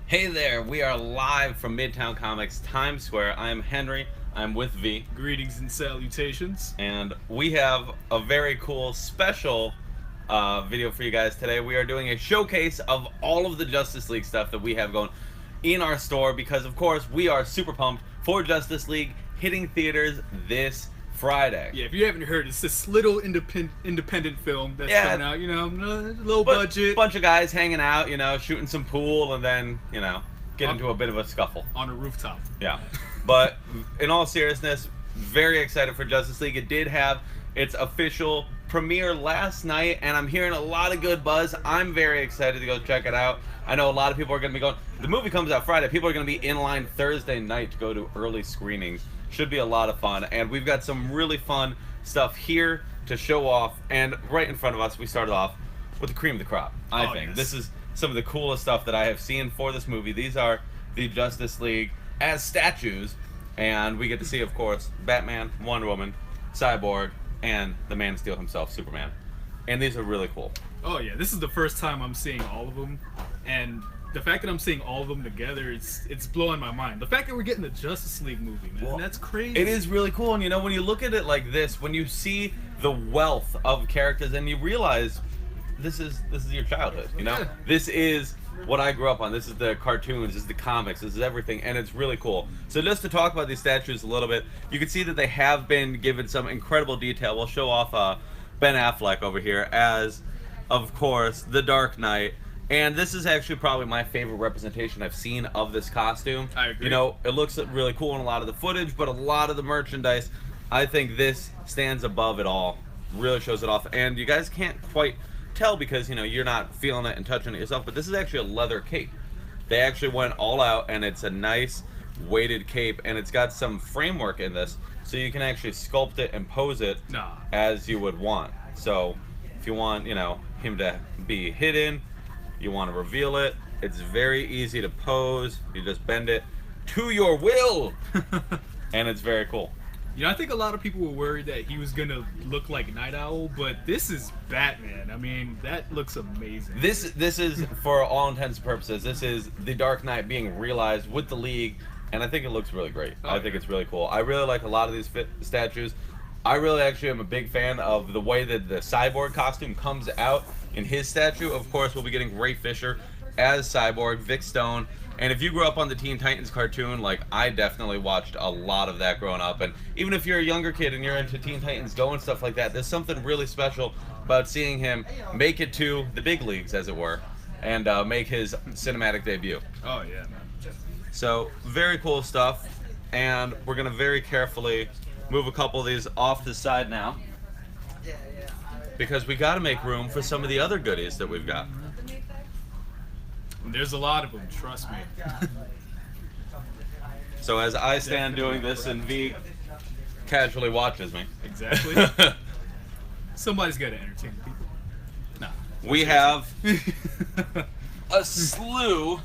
Hey there, we are live from Midtown Comics Times Square. I'm Henry, I'm with V, Greetings and salutations. and we have a very cool special video for you guys today. We are doing a showcase of all of the Justice League stuff that we have going in our store because, of course, we are super pumped for Justice League hitting theaters this Friday. Yeah, if you haven't heard, it's this little independent film that's coming out. Low budget, Bunch of guys hanging out, shooting some pool, and then get into a bit of a scuffle on a rooftop. Yeah, but in all seriousness, very excited for Justice League. It did have its official premiere last night, and I'm hearing a lot of good buzz. I'm very excited to go check it out. I know a lot of people are going to be going. The movie comes out Friday. People are going to be in line Thursday night to go to early screenings. Should be a lot of fun, and we've got some really fun stuff here to show off. And right in front of us, we started off with the cream of the crop. I think yes. This is some of the coolest stuff that I have seen for this movie. These are the Justice League as statues, and we get to see, of course, Batman, Wonder Woman, Cyborg, and the Man of Steel himself, Superman. And these are really cool. Oh yeah, this is the first time I'm seeing all of them, and the fact that I'm seeing all of them together, it's blowing my mind. The fact that we're getting the Justice League movie, man, Well, that's crazy. It is really cool, and when you look at it like this, when you see the wealth of characters, and you realize this is your childhood, Yeah. This is what I grew up on. This is the cartoons, this is the comics, this is everything, and it's really cool. So just to talk about these statues a little bit, you can see that they have been given some incredible detail. We'll show off Ben Affleck over here as, of course, the Dark Knight. And this is actually probably my favorite representation I've seen of this costume. I agree. It looks really cool in a lot of the footage, but a lot of the merchandise, I think this stands above it all. Really shows it off. And you guys can't quite tell because, you're not feeling it and touching it yourself, but this is actually a leather cape. They actually went all out, and it's a nice weighted cape, and it's got some framework in this, so you can actually sculpt it and pose it as you would want. So if you want, him to be hidden, you want to reveal it, it's very easy to pose. You just bend it to your will, and it's very cool. I think a lot of people were worried that he was gonna look like Night Owl, but this is Batman. I mean, that looks amazing. This is, for all intents and purposes, this is the Dark Knight being realized with the League, and I think it looks really great. I think it's really cool. I really like a lot of these statues. I really actually am a big fan of the way that the Cyborg costume comes out in his statue. Of course, we'll be getting Ray Fisher as Cyborg, Vic Stone. And if you grew up on the Teen Titans cartoon, like I definitely watched a lot of that growing up. And even if you're a younger kid and you're into Teen Titans Go and stuff like that, there's something really special about seeing him make it to the big leagues, as it were, and make his cinematic debut. Oh yeah, man. So very cool stuff. And we're gonna very carefully move a couple of these off to the side now, because we got to make room for some of the other goodies that we've got. There's a lot of them, trust me. So as I stand doing this and V casually watches me. Exactly. Somebody's got to entertain the people. Nah. We have a slew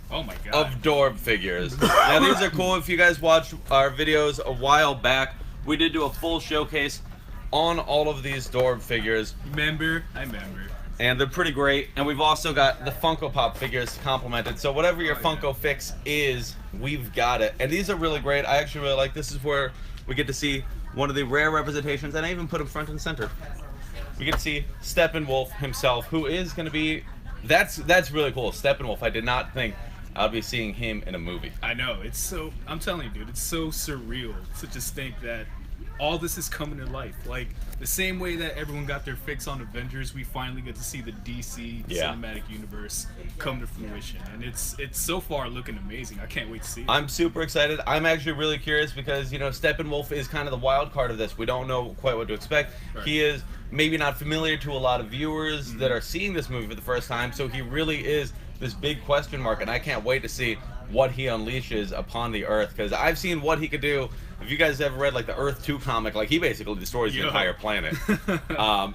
Oh my god. of Dorbz figures. Now these are cool. If you guys watched our videos a while back, we did do a full showcase on all of these Dorbz figures. I remember. And they're pretty great. And we've also got the Funko Pop figures complemented. So whatever your Funko fix is, we've got it. And these are really great. I actually really like this. Is where we get to see one of the rare representations, and I even put him front and center. We get to see Steppenwolf himself, who is going to be... That's really cool. Steppenwolf, I did not think I'd be seeing him in a movie. I know, it's so... I'm telling you, dude, it's so surreal to just think that all this is coming to life. Like, the same way that everyone got their fix on Avengers, we finally get to see the DC cinematic universe come to fruition. And it's so far looking amazing. I can't wait to see it. I'm super excited. I'm actually really curious because, Steppenwolf is kind of the wild card of this. We don't know quite what to expect. Right. He is maybe not familiar to a lot of viewers that are seeing this movie for the first time, so he really is this big question mark, and I can't wait to see what he unleashes upon the Earth, because I've seen what he could do. If you guys ever read like the Earth 2 comic, like he basically destroys the entire planet.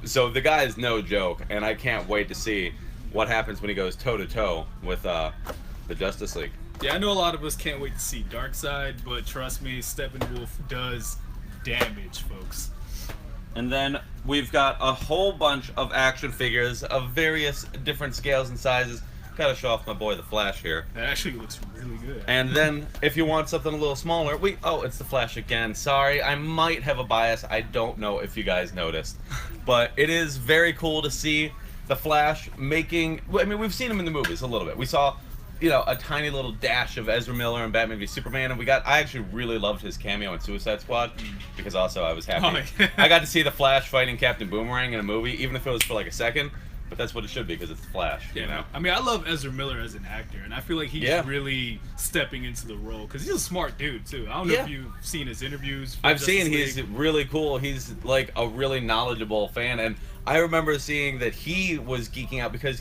So the guy is no joke, and I can't wait to see what happens when he goes toe to toe with the Justice League. Yeah, I know a lot of us can't wait to see Darkseid, but trust me, Steppenwolf does damage, folks. And then we've got a whole bunch of action figures of various different scales and sizes Gotta show off my boy the Flash here. That actually looks really good. And then, if you want something a little smaller, it's the Flash again. Sorry, I might have a bias. I don't know if you guys noticed. But it is very cool to see the Flash making... I mean, we've seen him in the movies a little bit. We saw, a tiny little dash of Ezra Miller and Batman v Superman, and I actually really loved his cameo in Suicide Squad, because also I was happy. Oh, yeah. I got to see the Flash fighting Captain Boomerang in a movie, even if it was for like a second. But that's what it should be, because it's the Flash. Yeah, I mean, I love Ezra Miller as an actor, and I feel like he's really stepping into the role, because he's a smart dude too. I don't know if you've seen his interviews. I've seen he's really cool. He's like a really knowledgeable fan, and I remember seeing that he was geeking out because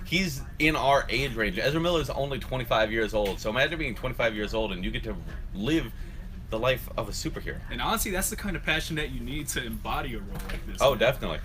he's in our age range. Ezra Miller is only 25 years old, so imagine being 25 years old and you get to live the life of a superhero. And honestly, that's the kind of passion that you need to embody a role like this. Oh, definitely.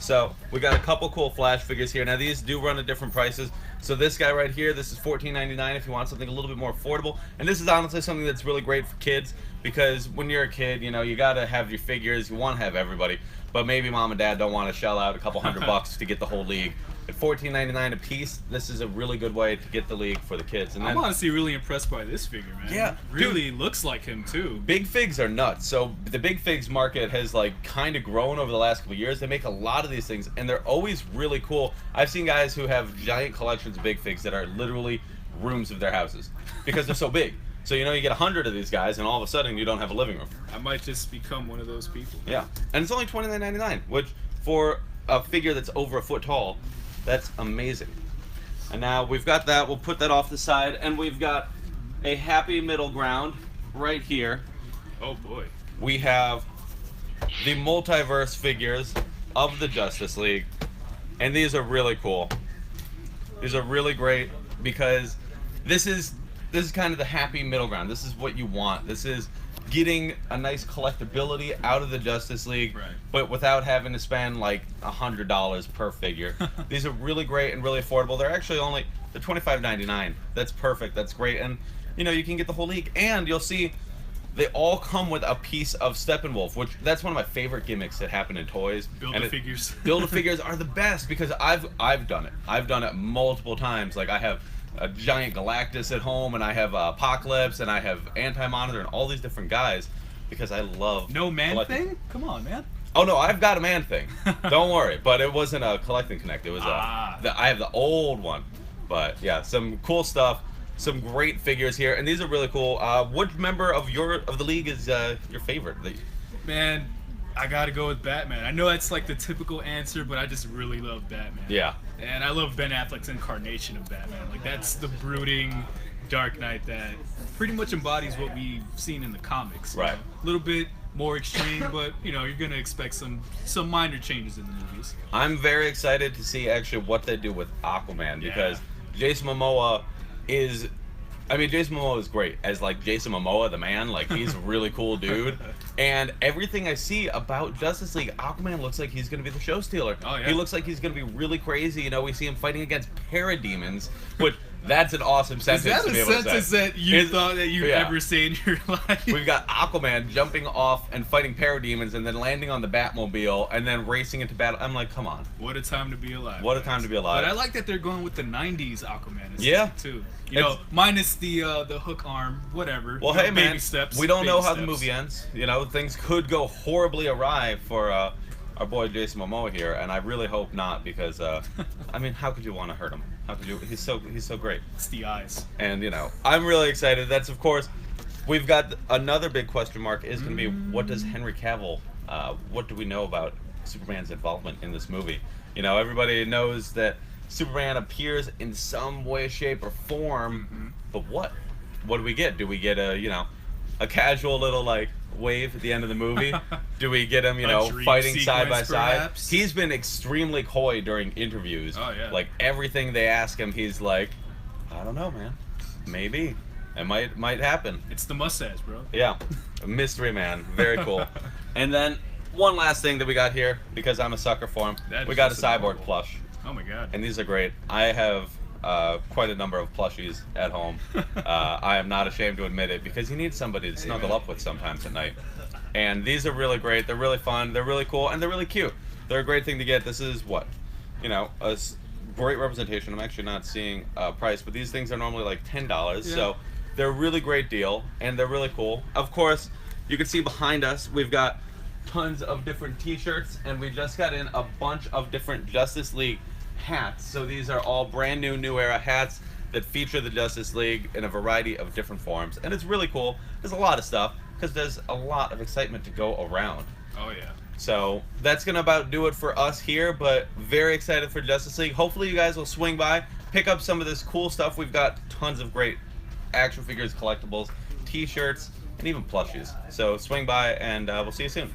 So we got a couple cool Flash figures here. Now these do run at different prices. So this guy right here, this is $14.99 if you want something a little bit more affordable. And this is honestly something that's really great for kids, because when you're a kid, you gotta have your figures. You want to have everybody, but maybe mom and dad don't want to shell out a couple $100 to get the whole league. At $14.99 a piece, this is a really good way to get the league for the kids. And then, I'm honestly really impressed by this figure, man. Yeah, really looks like him too. Big figs are nuts. So the big figs market has kind of grown over the last couple of years. They make a lot of these things, and they're always really cool. I've seen guys who have giant collections of big figs that are literally rooms of their houses because they're so big. So you get 100 of these guys, and all of a sudden you don't have a living room. I might just become one of those people. Yeah, and it's only $29.99, which for a figure that's over a foot tall, that's amazing. And now we've got that. We'll put that off the side, and we've got a happy middle ground right here. Oh boy. We have the Multiverse figures of the Justice League, and these are really cool. These are really great because this is kind of the happy middle ground. This is what you want. This is getting a nice collectability out of the Justice League, but without having to spend like $100 per figure. These are really great and really affordable. They're actually they're $25.99. That's perfect. That's great. And you can get the whole league, and you'll see they all come with a piece of Steppenwolf, which that's one of my favorite gimmicks that happen in toys. Build-A-Figures. Build-A-Figures are the best because I've done it. I've done it multiple times. Like I have a giant Galactus at home, and I have Apocalypse, and I have Anti-Monitor, and all these different guys because I love No Man-Thing? Come on, man. Oh no, I've got a Man-Thing. Don't worry, but it wasn't a Collect and Connect. It was I have the old one. But yeah, some cool stuff, some great figures here, and these are really cool. Which member of the league is your favorite? Man, I gotta go with Batman. I know that's like the typical answer, but I just really love Batman. Yeah. And I love Ben Affleck's incarnation of Batman. Like, that's the brooding Dark Knight that pretty much embodies what we've seen in the comics. Right. A little bit more extreme, but you're gonna expect some minor changes in the movies. I'm very excited to see actually what they do with Aquaman because Jason Momoa is great as like Jason Momoa, the man. Like he's a really cool dude. And everything I see about Justice League, Aquaman looks like he's going to be the show stealer. Oh, yeah. He looks like he's going to be really crazy. We see him fighting against parademons, which that's an awesome sentence to be able to say. Is that a sentence that you thought that you'd ever say in your life? We've got Aquaman jumping off and fighting parademons and then landing on the Batmobile and then racing into battle. I'm like, come on. What a time to be alive. What a time to be alive. But I like that they're going with the 90s Aquaman too. Minus the hook arm, whatever. Well, hey, man, baby steps. We don't know how the movie ends. Things could go horribly awry for our boy Jason Momoa here, and I really hope not because, how could you want to hurt him? How could you? He's so great. It's the eyes. And, I'm really excited. That's, of course, we've got another big question mark is going to be what does Henry Cavill, what do we know about Superman's involvement in this movie? Everybody knows that Superman appears in some way, shape, or form, but what? What do we get? Do we get a casual little wave at the end of the movie? Do we get him, fighting side by side? Perhaps? He's been extremely coy during interviews. Oh yeah. Like everything they ask him, he's like, I don't know, man. Maybe. It might happen. It's the mustache, bro. Yeah. A mystery man. Very cool. And then one last thing that we got here, because I'm a sucker for him. We got a Cyborg plush. Oh my god. And these are great. I have quite a number of plushies at home. I am not ashamed to admit it because you need somebody to snuggle up with sometimes at night. And these are really great. They're really fun. They're really cool, and they're really cute. They're a great thing to get. This is what, a great representation. I'm actually not seeing price, but these things are normally like $10, Yeah. so they're a really great deal, and they're really cool. Of course, you can see behind us, we've got tons of different t-shirts, and we just got in a bunch of different Justice League hats. So these are all brand new era hats that feature the Justice League in a variety of different forms, and it's really cool. There's a lot of stuff because there's a lot of excitement to go around. Oh yeah. So that's gonna about do it for us here, but very excited for Justice League. Hopefully you guys will swing by, pick up some of this cool stuff. We've got tons of great action figures, collectibles, t-shirts, and even plushies. So swing by, and we'll see you soon.